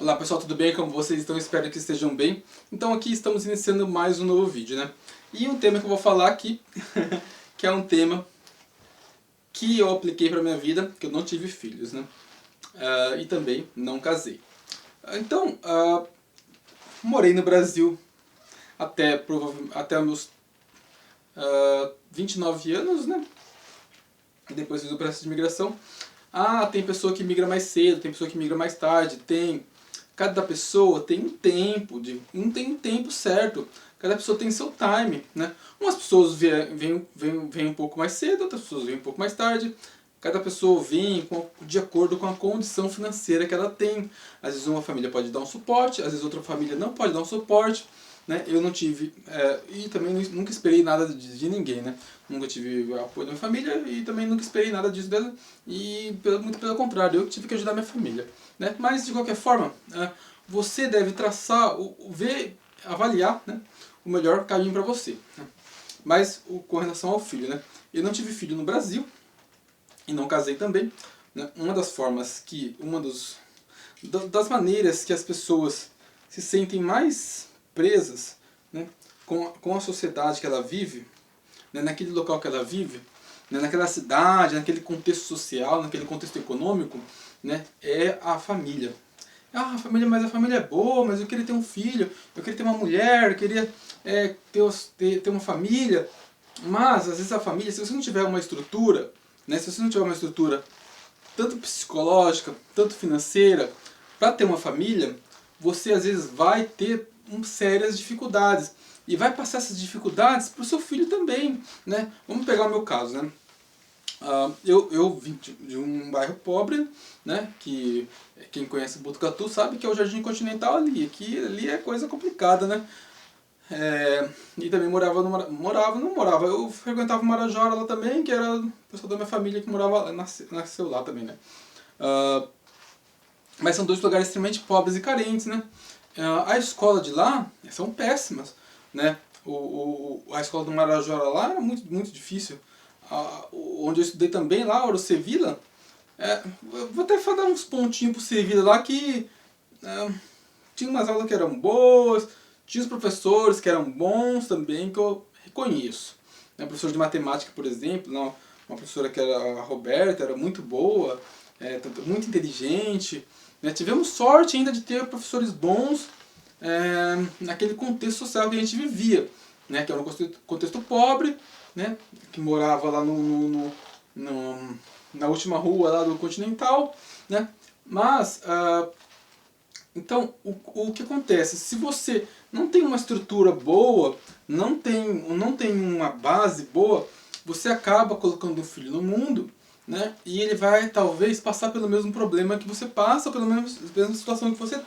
Olá pessoal, tudo bem? Como vocês estão? Espero que estejam bem. Então aqui estamos iniciando mais um novo vídeo, né? E um tema que eu vou falar aqui, que é um tema que eu apliquei para minha vida, que eu não tive filhos, né? E também não casei. Então, morei no Brasil até meus 29 anos, né? Depois fiz o processo de migração. Tem pessoa que migra mais cedo, tem pessoa que migra mais tarde, cada pessoa tem um tempo, não tem um tempo certo. Cada pessoa tem seu time, né? Umas pessoas vêm um pouco mais cedo, outras pessoas vêm um pouco mais tarde. Cada pessoa vem de acordo com a condição financeira que ela tem. Às vezes uma família pode dar um suporte, às vezes outra família não pode dar um suporte. Né? Eu não tive, e também nunca esperei nada de ninguém, né? Nunca tive apoio da minha família e também nunca esperei nada disso dela. E muito pelo contrário, eu tive que ajudar minha família. Né? Mas de qualquer forma, você deve traçar, avaliar, né, o melhor caminho para você. Né? Mas com relação ao filho, né? Eu não tive filho no Brasil e não casei também. Né? Das maneiras que as pessoas se sentem mais presas, né, com a sociedade que ela vive, né, naquele local que ela vive, né, naquela cidade, naquele contexto social, naquele contexto econômico, né, é a família. Mas a família é boa, mas eu queria ter um filho, eu queria ter uma mulher, eu queria ter uma família. Mas às vezes a família, se você não tiver uma estrutura, né, se você não tiver uma estrutura tanto psicológica, tanto financeira, para ter uma família, você às vezes vai ter sérias dificuldades. E vai passar essas dificuldades para o seu filho também. Né? Vamos pegar o meu caso. Né? Eu vim de um bairro pobre, né? Que quem conhece Botucatu sabe que é o Jardim Continental ali. Ali é coisa complicada, né? E também não morava, eu frequentava o Marajora lá também, que era o pessoal da minha família que nasceu lá também, né? Mas são dois lugares extremamente pobres e carentes, né? A escola de lá são péssimas, né? A escola do Marajora lá era muito, muito difícil. Onde eu estudei também, lá, Ouro Sevilla, eu vou até falar uns pontinhos pro Sevilla lá que tinha umas aulas que eram boas, tinha os professores que eram bons também, que eu reconheço. Né? Professor de matemática, por exemplo, uma professora que era a Roberta, era muito boa, muito inteligente. Né? Tivemos sorte ainda de ter professores bons naquele contexto social que a gente vivia, né? Que era um contexto pobre, né? Que morava lá na última rua lá do Continental. Né? Mas então, o que acontece? Se você não tem uma estrutura boa, não tem uma base boa, você acaba colocando um filho no mundo, né? E ele vai talvez passar pelo mesmo problema que você passa, pela mesma situação que você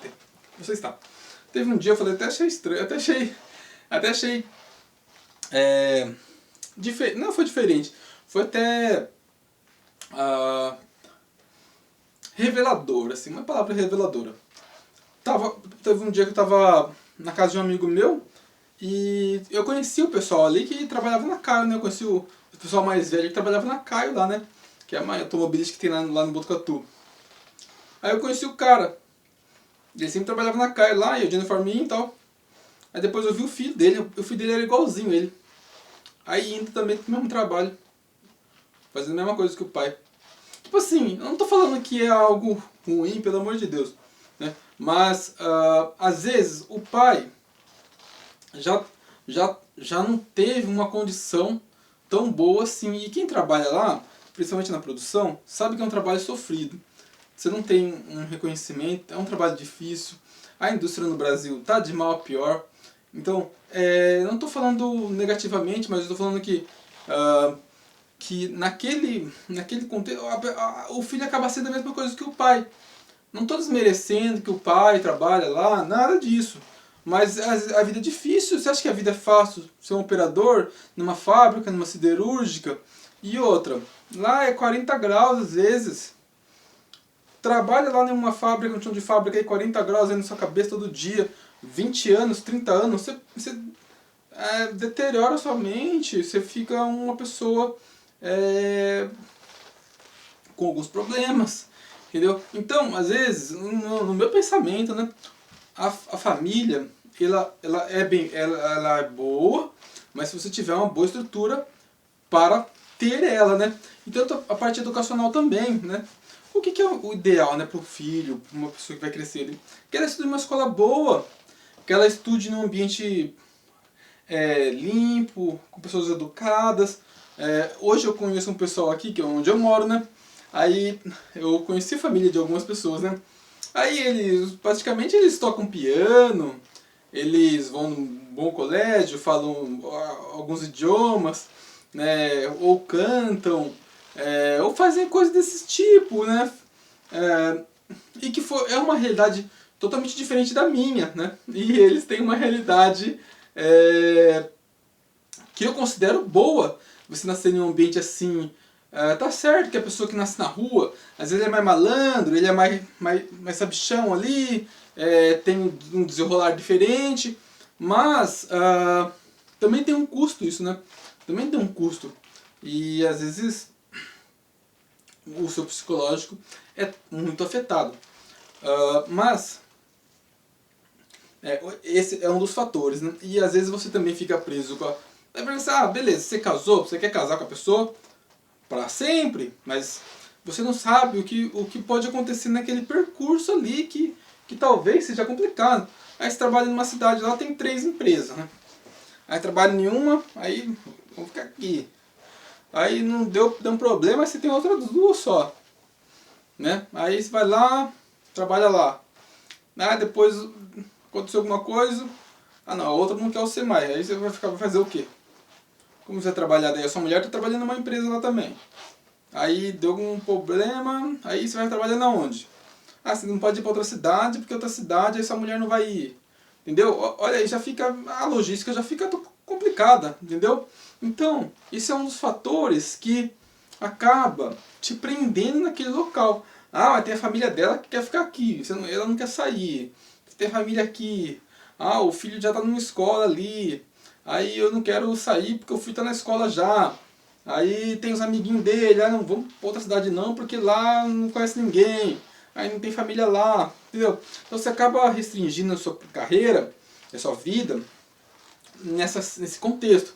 está. Teve um dia eu falei, até achei estranho, até achei não foi diferente, foi até revelador, assim, uma palavra reveladora. Teve um dia que eu tava na casa de um amigo meu e eu conheci o pessoal ali que trabalhava na Caio, né? Eu conheci o pessoal mais velho que trabalhava na Caio lá, né? Que é a automobilística que tem lá no Botucatu. Aí eu conheci o cara. Ele sempre trabalhava na Caio lá, ia de uniforminho e tal. Aí depois eu vi o filho dele, o filho dele era igualzinho ele. Aí indo também pro mesmo trabalho, fazendo a mesma coisa que o pai. Tipo assim, eu não tô falando que é algo ruim, pelo amor de Deus. Né? Mas às vezes o pai já não teve uma condição tão boa assim. E quem trabalha lá, principalmente na produção, sabe que é um trabalho sofrido. Você não tem um reconhecimento, é um trabalho difícil. A indústria no Brasil está de mal a pior. Então, não estou falando negativamente, mas estou falando que naquele contexto o filho acaba sendo a mesma coisa que o pai. Não estou desmerecendo que o pai trabalha lá, nada disso. Mas a vida é difícil. Você acha que a vida é fácil ser um operador numa fábrica, numa siderúrgica? E outra, lá é 40 graus às vezes. Trabalha lá em uma fábrica, um chão de fábrica aí 40 graus aí na sua cabeça todo dia, 20 anos, 30 anos, você deteriora sua mente, você fica uma pessoa com alguns problemas. entendeu? Então, às vezes, no meu pensamento, né, a família, ela é boa, mas se você tiver uma boa estrutura para ter ela, né? Então a parte educacional também, né? O que é o ideal, né, para o filho, para uma pessoa que vai crescer ali? Que ela estude em uma escola boa, que ela estude num ambiente limpo, com pessoas educadas. Hoje eu conheço um pessoal aqui, que é onde eu moro, né? Aí eu conheci a família de algumas pessoas, né? Aí praticamente eles tocam piano, eles vão num bom colégio, falam alguns idiomas, né? Ou cantam, ou fazem coisas desse tipo, né? E que é uma realidade totalmente diferente da minha, né? E eles têm uma realidade que eu considero boa. Você nascer em um ambiente assim, tá certo que a pessoa que nasce na rua, às vezes ele é mais malandro, ele é mais sabichão ali, tem um desenrolar diferente, mas também tem um custo isso, né? Também tem um custo. E às vezes o seu psicológico é muito afetado. Mas esse é um dos fatores, né? E às vezes você também fica preso com a... Aí pensar, beleza, você casou, você quer casar com a pessoa para sempre, mas você não sabe o que pode acontecer naquele percurso ali que talvez seja complicado. Aí você trabalha numa cidade, lá tem 3 empresas, né? Aí trabalha em uma, aí vamos ficar aqui. Aí não deu um problema, aí você tem outras 2 só, né? Aí você vai lá, trabalha lá. Aí depois aconteceu alguma coisa, não, a outra não quer você mais. Aí você vai fazer o quê? Como você vai trabalhar daí? A sua mulher está trabalhando numa empresa lá também. Aí deu algum problema, aí você vai trabalhar na onde? Você não pode ir para outra cidade, porque outra cidade aí sua mulher não vai ir. Entendeu? Olha aí, já fica, a logística já fica complicada, entendeu? Então, isso é um dos fatores que acaba te prendendo naquele local. Mas tem a família dela que quer ficar aqui, ela não quer sair. Tem família aqui. O filho já está numa escola ali. Aí eu não quero sair porque o filho está na escola já. Aí tem os amiguinhos dele, não vamos para outra cidade não, porque lá não conhece ninguém. Aí não tem família lá, entendeu? Então você acaba restringindo a sua carreira, a sua vida, nesse contexto.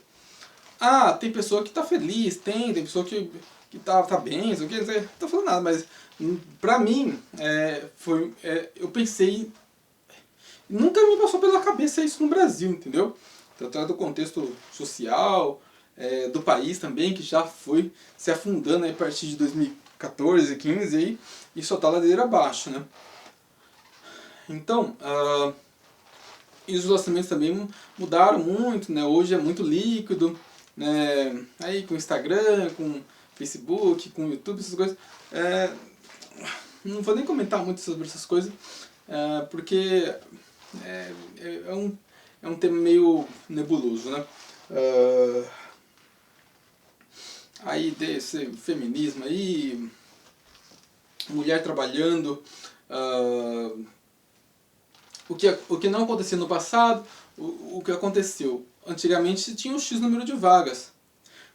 Tem pessoa que está feliz, tem pessoa que tá bem, não estou falando nada, mas pra mim, eu pensei, nunca me passou pela cabeça isso no Brasil, entendeu? Tanto do contexto social, do país também, que já foi se afundando aí a partir de 2014, 15 aí, e só tá ladeira abaixo, né? Então, e os relacionamentos também mudaram muito, né? Hoje é muito líquido, né? Aí com Instagram, com Facebook, com YouTube, essas coisas. Não vou nem comentar muito sobre essas coisas, porque é um tema meio nebuloso, né? Aí desse feminismo aí, mulher trabalhando, o que não acontecia no passado, o que aconteceu. Antigamente tinha um X número de vagas,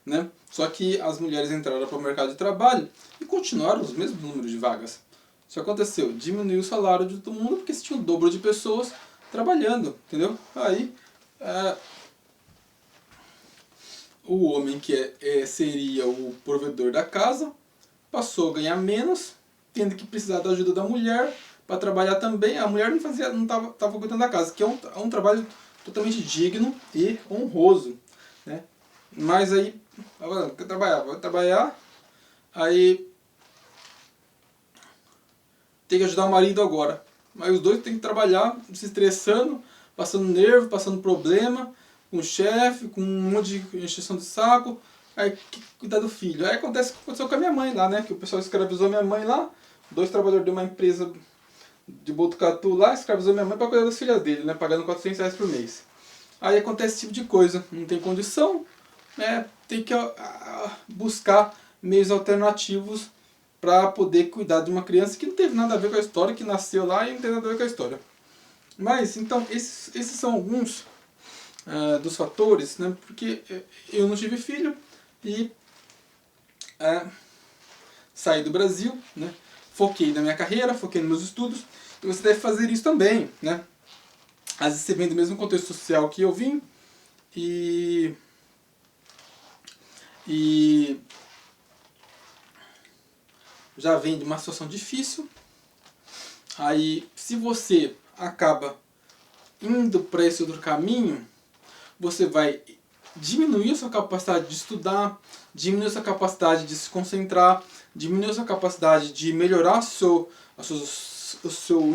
né? Só que as mulheres entraram para o mercado de trabalho e continuaram os mesmos números de vagas. Isso aconteceu, diminuiu o salário de todo mundo porque se tinha o dobro de pessoas trabalhando, entendeu? Aí o homem que seria o provedor da casa passou a ganhar menos, tendo que precisar da ajuda da mulher para trabalhar também. A mulher não estava cuidando da casa, que é um trabalho totalmente digno e honroso, né? Mas aí, vai trabalhar, aí tem que ajudar o marido agora. Mas os dois têm que trabalhar, se estressando, passando nervo, passando problema, com o chefe, com um monte de encheção de saco, aí cuidar do filho. Aí aconteceu com a minha mãe lá, né? Que o pessoal escravizou minha mãe lá, 2 trabalhadores de uma empresa de Botucatu lá, escravizou minha mãe para cuidar das filhas dele, né? Pagando R$ 400 por mês. Aí acontece esse tipo de coisa, não tem condição, né? Tem que buscar meios alternativos para poder cuidar de uma criança que não teve nada a ver com a história, que nasceu lá e não tem nada a ver com a história. Mas, então, esses são alguns dos fatores, né? Porque eu não tive filho e saí do Brasil, né? foquei na minha carreira, foquei nos meus estudos, e você deve fazer isso também, né? Às vezes você vem do mesmo contexto social que eu vim, e já vem de uma situação difícil. Aí, se você acaba indo para esse outro caminho, você vai diminuir a sua capacidade de estudar, diminuir a sua capacidade de se concentrar, diminuir a sua capacidade de melhorar o seu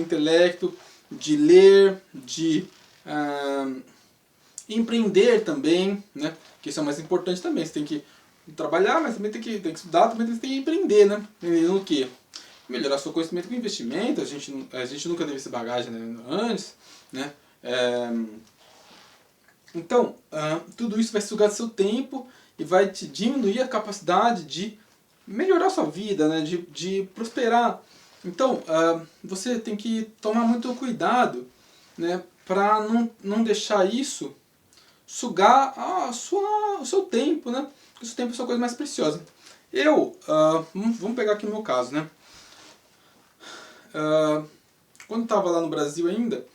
intelecto, de ler, de empreender também, né? Que isso é o mais importante também. Você tem que trabalhar, mas também tem que estudar, também tem que empreender, né? Empreender no quê? Melhorar seu conhecimento com investimento, a gente nunca teve essa bagagem, né, antes, né? Então, tudo isso vai sugar seu tempo e vai te diminuir a capacidade de melhorar sua vida, né? De prosperar. Então, você tem que tomar muito cuidado, né? Para não deixar isso sugar o seu tempo, né? Porque o seu tempo é a sua coisa mais preciosa. Vamos pegar aqui o meu caso, né? Quando eu estava lá no Brasil ainda,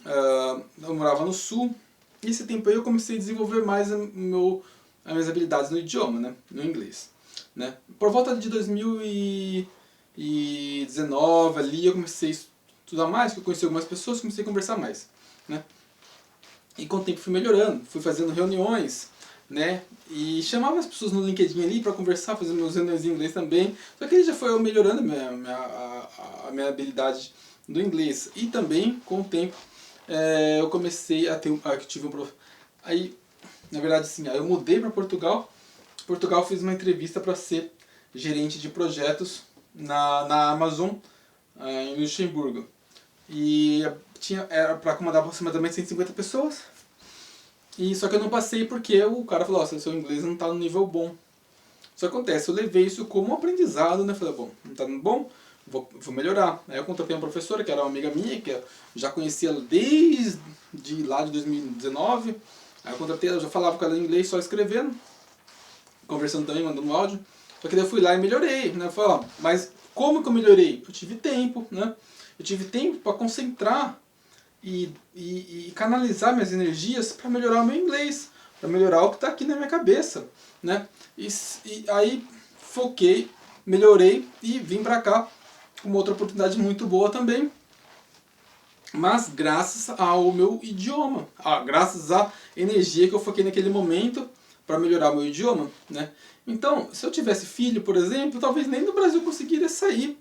eu morava no Sul, e esse tempo aí eu comecei a desenvolver mais as minhas habilidades no idioma, né? No inglês. Né? Por volta de 2019 ali eu comecei a estudar mais, eu conheci algumas pessoas, comecei a conversar mais. Né? E com o tempo fui melhorando, fui fazendo reuniões, né? E chamava as pessoas no LinkedIn ali para conversar, fazendo meus reuniões em inglês também. Só que ele já foi melhorando a minha habilidade do inglês. E também, com o tempo, eu comecei a ter aí, na verdade, sim, aí eu mudei para Portugal. Portugal, fiz uma entrevista para ser gerente de projetos na Amazon, em Luxemburgo. E era para comandar aproximadamente 150 pessoas. E só que eu não passei porque o cara falou, seu inglês não está no nível bom. Só que acontece, eu levei isso como um aprendizado, né? Falei, bom, não está no bom, vou melhorar. Aí eu contratei uma professora, que era uma amiga minha, que eu já conhecia ela desde lá de 2019. Aí eu contratei ela, já falava com ela em inglês, só escrevendo, conversando também, mandando um áudio. Só que daí eu fui lá e melhorei, né? Falei, mas como que eu melhorei? Eu tive tempo, né? Eu tive tempo para concentrar e canalizar minhas energias para melhorar o meu inglês, para melhorar o que está aqui na minha cabeça, né? E aí foquei, melhorei e vim para cá com uma outra oportunidade muito boa também, mas graças ao meu idioma, graças à energia que eu foquei naquele momento para melhorar o meu idioma, né? Então, se eu tivesse filho, por exemplo, talvez nem do Brasil conseguiria sair,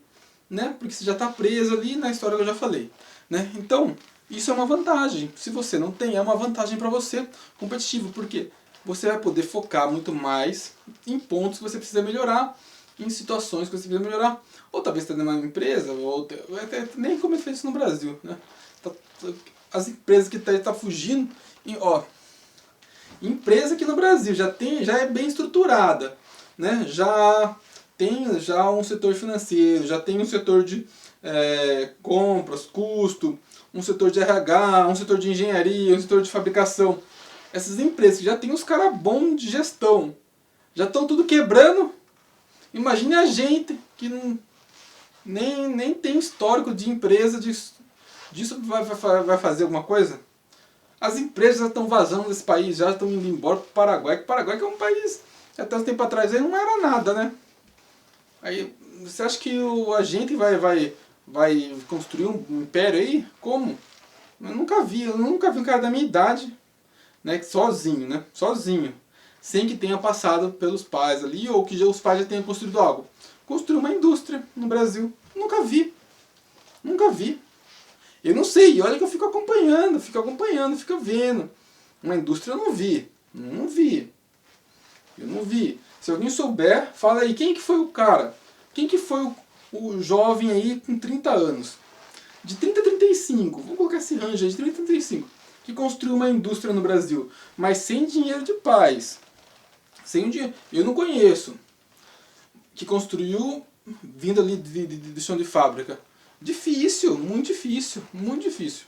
né? Porque você já está preso ali na história que eu já falei, né? Então, isso é uma vantagem. Se você não tem, é uma vantagem para você competitivo, porque você vai poder focar muito mais em pontos que você precisa melhorar, em situações que você precisa melhorar. Ou talvez está numa empresa, ou até nem como é feito isso no Brasil, né? As empresas que tá fugindo, empresa que no Brasil já é bem estruturada, né? Já tem um setor financeiro, já tem um setor de compras, custo, um setor de RH, um setor de engenharia, um setor de fabricação. Essas empresas que já tem os caras bons de gestão, já estão tudo quebrando. Imagine a gente que nem tem histórico de empresa disso vai fazer alguma coisa. As empresas já estão vazando desse país, já estão indo embora para o Paraguai. Que o Paraguai que é um país, até um tempo atrás, aí não era nada, né? Aí, você acha que a gente vai construir um império aí? Como? Eu nunca vi um cara da minha idade, né, sozinho, né? Sozinho. Sem que tenha passado pelos pais ali, ou que os pais já tenham construído algo. Construir uma indústria no Brasil. Nunca vi. Nunca vi. Eu não sei, olha que eu fico acompanhando, fico vendo. Uma indústria eu não vi. Não vi. Eu não vi. Se alguém souber, fala aí, quem que foi o cara? Quem que foi o jovem aí com 30 anos? De 30 a 35, vamos colocar esse range aí, de 30 a 35, que construiu uma indústria no Brasil, mas sem dinheiro de pais. Sem dinheiro. Eu não conheço. Que construiu vindo ali de chão de fábrica. Difícil, muito difícil, muito difícil.